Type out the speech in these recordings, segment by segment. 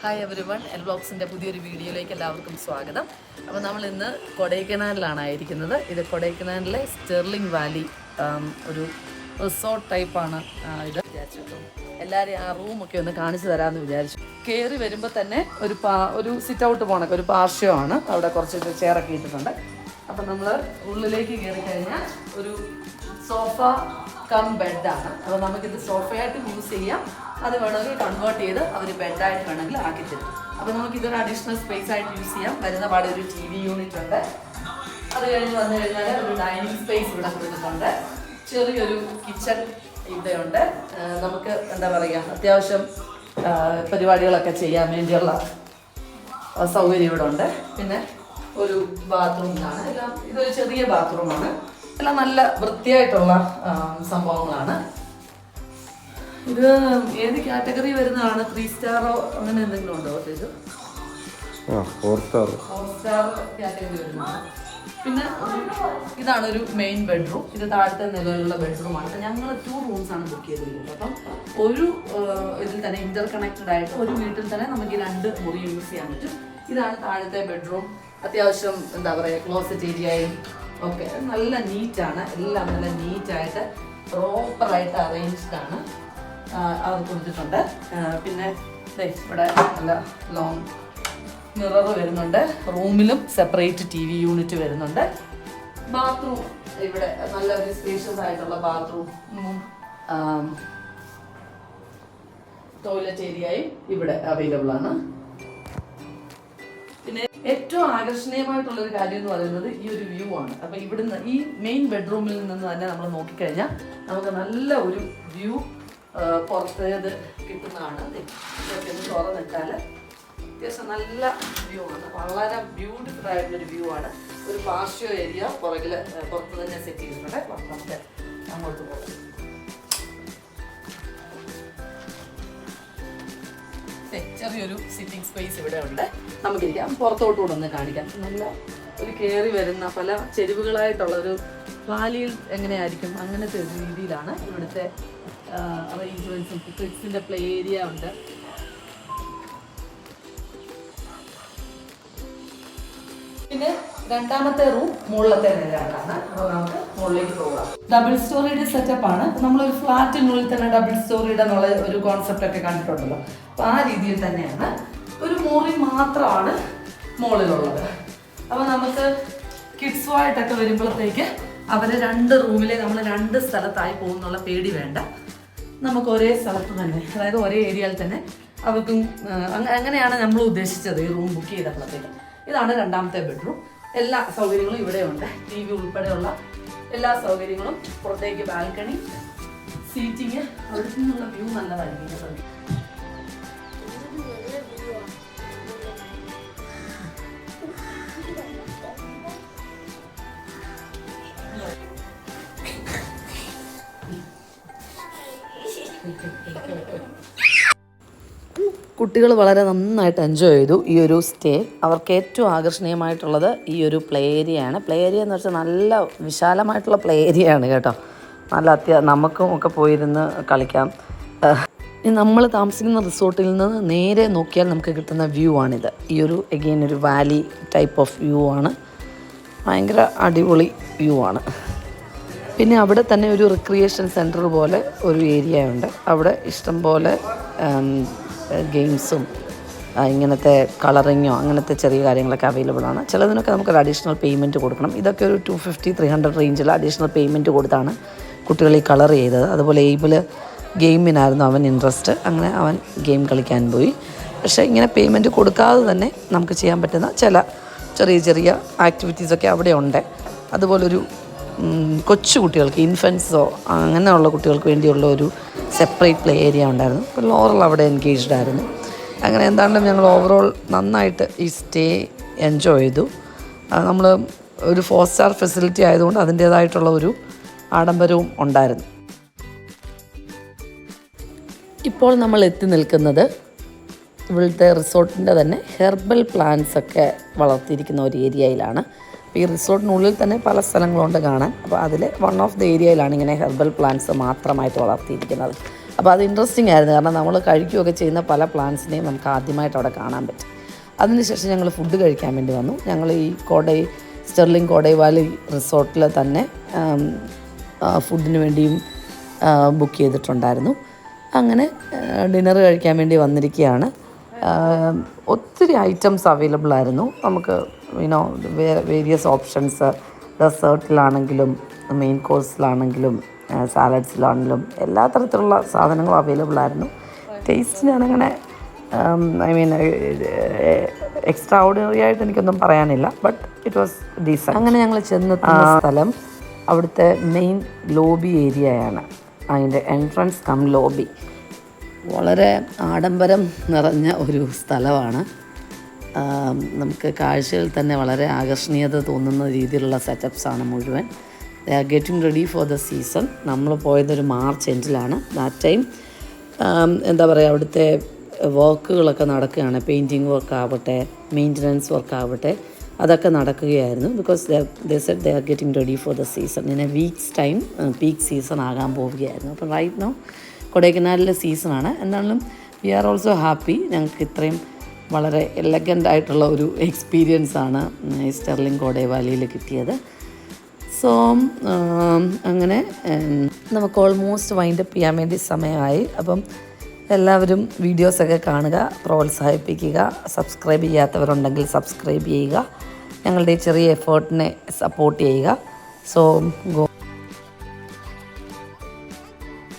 Hi every one L ബ്ലോഗ്സിൻ്റെ പുതിയൊരു വീഡിയോയിലേക്ക് എല്ലാവർക്കും സ്വാഗതം. അപ്പോൾ നമ്മൾ ഇന്ന് കൊടൈക്കനാലിലാണ് ആയിരിക്കുന്നത്. ഇത് കൊടൈക്കനാലിലെ സ്റ്റെർലിംഗ് വാലി ഒരു റിസോർട്ട് ടൈപ്പാണ് ഇത് വിചാരിച്ചു. എല്ലാവരെയും ആ റൂമൊക്കെ ഒന്ന് കാണിച്ചു തരാമെന്ന് വിചാരിച്ചു. കയറി വരുമ്പോൾ തന്നെ ഒരു സിറ്റ് ഔട്ട് പോകണൊക്കെ ഒരു പാർശ്വമാണ്. അവിടെ കുറച്ച് ചെയറൊക്കെ ഇട്ടിട്ടുണ്ട്. അപ്പം നമ്മൾ ഉള്ളിലേക്ക് കയറി കഴിഞ്ഞാൽ ഒരു സോഫ കം ബെഡാണ്. അപ്പോൾ നമുക്കിത് സോഫയായിട്ട് യൂസ് ചെയ്യാം. അത് വേണമെങ്കിൽ കൺവേർട്ട് ചെയ്ത് അവർ ബെഡായിട്ട് വേണമെങ്കിൽ ആക്കി തരും. അപ്പോൾ നമുക്കിതൊരു അഡീഷണൽ സ്പേസ് ആയിട്ട് യൂസ് ചെയ്യാം. വരുന്ന പാടെ ഒരു TV യൂണിറ്റ് ഉണ്ട്. അത് കഴിഞ്ഞ് വന്നു കഴിഞ്ഞാൽ ഒരു ഡൈനിങ് സ്പേസ് ഇവിടെ കൊടുത്തിട്ടുണ്ട്. ചെറിയൊരു കിച്ചൺ ഇവിടെയുണ്ട്. നമുക്ക് എന്താ പറയുക, അത്യാവശ്യം പരിപാടികളൊക്കെ ചെയ്യാൻ വേണ്ടിയുള്ള സൗകര്യം ഇവിടെ ഉണ്ട്. പിന്നെ ഒരു ബാത്റൂമിലാണ് എല്ലാം. ഇതൊരു ചെറിയ ബാത്റൂമാണ്. എല്ലാം നല്ല വൃത്തിയായിട്ടുള്ള സംഭവങ്ങളാണ്. ഇത് ഏത് കാറ്റഗറി വരുന്നതാണ്? 3 സ്റ്റാറോ അങ്ങനെ എന്തെങ്കിലും ഉണ്ടോ? 4 സ്റ്റാർ കാറ്റഗറി വരുന്നതാണ്. പിന്നെ ഇതാണ് ഒരു മെയിൻ ബെഡ്റൂം. ഇത് താഴത്തെ നിലയിലുള്ള ബെഡ്റൂമാണ്. ഞങ്ങൾ 2 റൂംസാണ് ബുക്ക് ചെയ്തിരിക്കുന്നത്. അപ്പം ഒരു ഇതിൽ തന്നെ ഇന്റർ കണക്റ്റഡ് ആയിട്ട് ഒരു വീട്ടിൽ തന്നെ നമുക്ക് ഈ 2 മുറി യൂസ് ചെയ്യാൻ പറ്റും. ഇതാണ് താഴത്തെ ബെഡ്റൂം. അത്യാവശ്യം എന്താ പറയുക, ക്ലോസറ്റ് ഏരിയയും ഒക്കെ നല്ല നീറ്റാണ്. എല്ലാം നല്ല നീറ്റായിട്ട് പ്രോപ്പറായിട്ട് അറേഞ്ച്ഡ് ആണ്. അത് കൊടുത്തിട്ടുണ്ട്. പിന്നെ ഇവിടെ നല്ല ലോങ് മിറർ വരുന്നുണ്ട്. റൂമിലും സെപ്പറേറ്റ് TV യൂണിറ്റ് വരുന്നുണ്ട്. ബാത്റൂം ഇവിടെ നല്ലൊരു സ്പേഷ്യസ് ആയിട്ടുള്ള ബാത്റൂമും ടോയ്ലറ്റ് ഏരിയയും ഇവിടെ അവൈലബിൾ ആണ്. പിന്നെ ഏറ്റവും ആകർഷണീയമായിട്ടുള്ള ഒരു കാര്യം എന്ന് പറയുന്നത് ഈ ഒരു വ്യൂ ആണ്. അപ്പൊ ഇവിടുന്ന് ഈ മെയിൻ ബെഡ്റൂമിൽ നിന്ന് തന്നെ നമ്മൾ നോക്കിക്കഴിഞ്ഞാൽ നമുക്ക് നല്ല ഒരു വ്യൂ പുറത്തേത് കിട്ടുന്നതാണ്. ഇതൊക്കെ ഒന്ന് തുറന്നിട്ടാൽ അത്യാവശ്യം നല്ല വ്യൂ ആണ്. വളരെ ബ്യൂട്ടിഫുൾ ആയിട്ടുള്ളൊരു വ്യൂ ആണ്. ഒരു പാർഷ്യോ ഏരിയ പുറകിൽ പുറത്ത് തന്നെ സെറ്റ് ചെയ്തിട്ടുണ്ട്. നമുക്ക് അങ്ങോട്ട് പോകാം. ചെറിയൊരു സിറ്റിംഗ് സ്പേസ് ഇവിടെ ഉണ്ട്. നമുക്കിരിക്കാം. പുറത്തോട്ടുകൂടെ ഒന്ന് കാണിക്കാം. നല്ല ഒരു കയറി വരുന്ന പല ചെരുവുകളായിട്ടുള്ളൊരു വാലിയിൽ എങ്ങനെയായിരിക്കും അങ്ങനത്തെ ഒരു രീതിയിലാണ് ഇവിടുത്തെ അറേഞ്ച്മെന്റ്സും. കിഡ്സിന്റെ പ്ലേ ഏരിയ ഉണ്ട്. പിന്നെ രണ്ടാമത്തെ റൂം മുകളിലത്തെ നിലയാണ്. നമുക്ക് മുകളിലേക്ക് പോകാം. ഡബിൾ സ്റ്റോറിയുടെ സെറ്റപ്പ് ആണ്. നമ്മളൊരു ഫ്ലാറ്റിനുള്ളിൽ തന്നെ ഡബിൾ സ്റ്റോറിയുടെ എന്നുള്ള ഒരു കോൺസെപ്റ്റ് ഒക്കെ കണ്ടിട്ടുണ്ടല്ലോ. അപ്പൊ ആ രീതിയിൽ തന്നെയാണ്. ഒരു മുറി മാത്രമാണ് മുകളിലുള്ളത്. അപ്പൊ നമുക്ക് കിഡ്സുമായിട്ടൊക്കെ വരുമ്പോഴത്തേക്ക് അവരെ 2 റൂമിലെ നമ്മൾ 2 സ്ഥലത്തായി പോകുന്നുള്ള പേടി വേണ്ട. നമുക്ക് ഒരേ സ്ഥലത്ത് തന്നെ, അതായത് ഒരേ ഏരിയയിൽ തന്നെ അവർക്കും അങ്ങനെയാണ് നമ്മൾ ഉദ്ദേശിച്ചത് ഈ റൂം ബുക്ക് ചെയ്തപ്പോഴത്തേക്ക്. ഇതാണ് രണ്ടാമത്തെ ബെഡ്റൂം. എല്ലാ സൗകര്യങ്ങളും ഇവിടെയുണ്ട്. TV ഉൾപ്പെടെയുള്ള എല്ലാ സൗകര്യങ്ങളും. പുറത്തേക്ക് ബാൽക്കണി, സീറ്റിങ്, അവിടെ നിന്നുള്ള വ്യൂ നല്ലതായിരിക്കും. കുട്ടികൾ വളരെ നന്നായിട്ട് എൻജോയ് ചെയ്തു ഈ ഒരു സ്റ്റേ. അവർക്ക് ഏറ്റവും ആകർഷണീയമായിട്ടുള്ളത് ഈ ഒരു പ്ലേ ഏരിയയാണ്. പ്ലേ ഏരിയ എന്ന് വെച്ചാൽ നല്ല വിശാലമായിട്ടുള്ള പ്ലേ ഏരിയയാണ് കേട്ടോ. നല്ല നമുക്കും ഒക്കെ പോയിരുന്ന് കളിക്കാം. നമ്മൾ താമസിക്കുന്ന റിസോർട്ടിൽ നിന്ന് നേരെ നോക്കിയാൽ നമുക്ക് കിട്ടുന്ന വ്യൂ ആണിത്. ഈ ഒരു എഗെയിൻ ഒരു വാലി ടൈപ്പ് ഓഫ് വ്യൂ ആണ്. ഭയങ്കര അടിപൊളി വ്യൂ ആണ്. പിന്നെ അവിടെ തന്നെ ഒരു റിക്രിയേഷൻ സെൻറ്റർ പോലെ ഒരു ഏരിയ ഉണ്ട്. അവിടെ ഇഷ്ടം പോലെ ഗെയിംസും ഇങ്ങനത്തെ കളറിങ്ങോ അങ്ങനത്തെ ചെറിയ കാര്യങ്ങളൊക്കെ അവൈലബിൾ ആണ്. ചിലതിനൊക്കെ നമുക്കൊരു അഡീഷണൽ പേയ്മെൻറ്റ് കൊടുക്കണം. ഇതൊക്കെ ഒരു 250-300 റേഞ്ചിൽ അഡീഷണൽ പേയ്മെൻറ്റ് കൊടുത്താണ് കുട്ടികൾ ഈ കളർ ചെയ്തത്. അതുപോലെ ഏബിള് ഗെയിമിനായിരുന്നു അവൻ ഇൻട്രസ്റ്റ്. അങ്ങനെ അവൻ ഗെയിം കളിക്കാൻ പോയി. പക്ഷേ ഇങ്ങനെ പേയ്മെൻറ്റ് കൊടുക്കാതെ തന്നെ നമുക്ക് ചെയ്യാൻ പറ്റുന്ന ചില ചെറിയ ചെറിയ ആക്ടിവിറ്റീസൊക്കെ അവിടെ ഉണ്ട്. അതുപോലൊരു കൊച്ചു കുട്ടികൾക്ക്, ഇൻഫൻസോ അങ്ങനെയുള്ള കുട്ടികൾക്ക് വേണ്ടിയുള്ള ഒരു സെപ്പറേറ്റ് പ്ലേ ഏരിയ ഉണ്ടായിരുന്നു. അപ്പോൾ ലോറൽ അവിടെ എൻഗേജ്ഡ് ആയിരുന്നു. അങ്ങനെ എന്താണ്ടും ഞങ്ങൾ ഓവറോൾ നന്നായിട്ട് ഈ സ്റ്റേ എൻജോയ് ചെയ്തു. നമ്മൾ ഒരു 4 സ്റ്റാർ ഫെസിലിറ്റി ആയതുകൊണ്ട് അതിൻ്റേതായിട്ടുള്ള ഒരു ആഡംബരവും ഉണ്ടായിരുന്നു. ഇപ്പോൾ നമ്മൾ എത്തി നിൽക്കുന്നത് ഇവിടുത്തെ റിസോർട്ടിൻ്റെ തന്നെ ഹെർബൽ പ്ലാന്റ്സ് ഒക്കെ വളർത്തിയിരിക്കുന്ന ഒരു ഏരിയയിലാണ്. അപ്പോൾ ഈ റിസോർട്ടിനുള്ളിൽ തന്നെ പല സ്ഥലങ്ങളുണ്ട് കാണാൻ. അപ്പോൾ അതിൽ വൺ ഓഫ് ദ ഏരിയയിലാണ് ഇങ്ങനെ ഹെർബൽ പ്ലാന്റ്സ് മാത്രമായിട്ട് വളർത്തിയിരിക്കുന്നത്. അപ്പോൾ അത് ഇൻട്രസ്റ്റിംഗ് ആയിരുന്നു, കാരണം നമ്മൾ കഴിക്കുകയൊക്കെ ചെയ്യുന്ന പല പ്ലാന്റ്സിനെയും നമുക്ക് ആദ്യമായിട്ട് അവിടെ കാണാൻ പറ്റും. അതിനുശേഷം ഞങ്ങൾ ഫുഡ് കഴിക്കാൻ വേണ്ടി വന്നു. ഞങ്ങൾ ഈ സ്റ്റെർലിംഗ് കോടൈ വാലി റിസോർട്ടിൽ തന്നെ ഫുഡിന് വേണ്ടിയും ബുക്ക് ചെയ്തിട്ടുണ്ടായിരുന്നു. അങ്ങനെ ഡിന്നർ കഴിക്കാൻ വേണ്ടി വന്നിരിക്കുകയാണ്. ഒത്തിരി ഐറ്റംസ് അവൈലബിൾ ആയിരുന്നു. നമുക്ക് വേരിയസ് ഓപ്ഷൻസ്, ഡെസേർട്ടിലാണെങ്കിലും മെയിൻ കോഴ്സിലാണെങ്കിലും സാലഡ്സിലാണെങ്കിലും എല്ലാ തരത്തിലുള്ള സാധനങ്ങളും അവൈലബിൾ ആയിരുന്നു. ടേസ്റ്റ് ഞാനങ്ങനെ എക്സ്ട്രാ ഓർഡിനറി ആയിട്ട് എനിക്കൊന്നും പറയാനില്ല, ബട്ട് ഇറ്റ് വാസ് ഡീസൻറ്റ്. അങ്ങനെ ഞങ്ങൾ ചെന്നെത്തുന്ന സ്ഥലം അവിടുത്തെ മെയിൻ ലോബി ഏരിയയാണ്. അതിൻ്റെ എൻട്രൻസ് കം ലോബി വളരെ ആഡംബരം നിറഞ്ഞ ഒരു സ്ഥലമാണ്. നമുക്ക് കാഴ്ചയിൽ തന്നെ വളരെ ആകർഷണീയത തോന്നുന്ന രീതിയിലുള്ള സെറ്റപ്സാണ് മുഴുവൻ. They are getting ready for the season. നമ്മൾ പോയതൊരു മാർച്ച് എൻഡിലാണ്. ദാറ്റ് ടൈം എന്താ പറയുക, അവിടുത്തെ വർക്കുകളൊക്കെ നടക്കുകയാണ്. പെയിൻറ്റിങ് വർക്ക് ആവട്ടെ, മെയിൻ്റനൻസ് വർക്ക് ആവട്ടെ, അതൊക്കെ നടക്കുകയായിരുന്നു. Because they Z they are getting ready for the season. In A weeks time peak season ആകാൻ പോവുകയായിരുന്നു. അപ്പം റൈറ്റ് നൗ കൊടൈക്കനാലിലെ സീസണാണ്. എന്നാലും വി ആർ ഓൾസോ ഹാപ്പി. ഞങ്ങൾക്ക് ഇത്രയും വളരെ എലഗൻ്റ് ആയിട്ടുള്ള ഒരു എക്സ്പീരിയൻസാണ് ഈ സ്റ്റെർലിംഗ് കോടൈ വാലിയിൽ കിട്ടിയത്. സോ അങ്ങനെ നമുക്ക് ഓൾമോസ്റ്റ് വൈൻഡപ്പ് ചെയ്യാൻ വേണ്ടി സമയമായി. അപ്പം എല്ലാവരും വീഡിയോസൊക്കെ കാണുക, പ്രോത്സാഹിപ്പിക്കുക. സബ്സ്ക്രൈബ് ചെയ്യാത്തവരുണ്ടെങ്കിൽ സബ്സ്ക്രൈബ് ചെയ്യുക. ഞങ്ങളുടെ ചെറിയ എഫേർട്ടിനെ സപ്പോർട്ട് ചെയ്യുക. സോ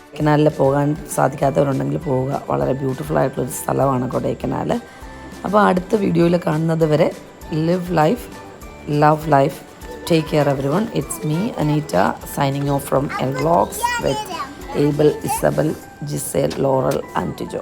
കൊടൈക്കനാലിൽ പോകാൻ സാധിക്കാത്തവരുണ്ടെങ്കിൽ പോവുക. വളരെ ബ്യൂട്ടിഫുൾ ആയിട്ടുള്ളൊരു സ്ഥലമാണ് കൊടൈക്കനാൽ. അപ്പോൾ അടുത്ത വീഡിയോയിൽ കാണുന്നത് വരെ live life, love life, take care everyone. It's me Anita signing off from L vlogs with Abel, Isabel, Giselle, Laurel and Tijo.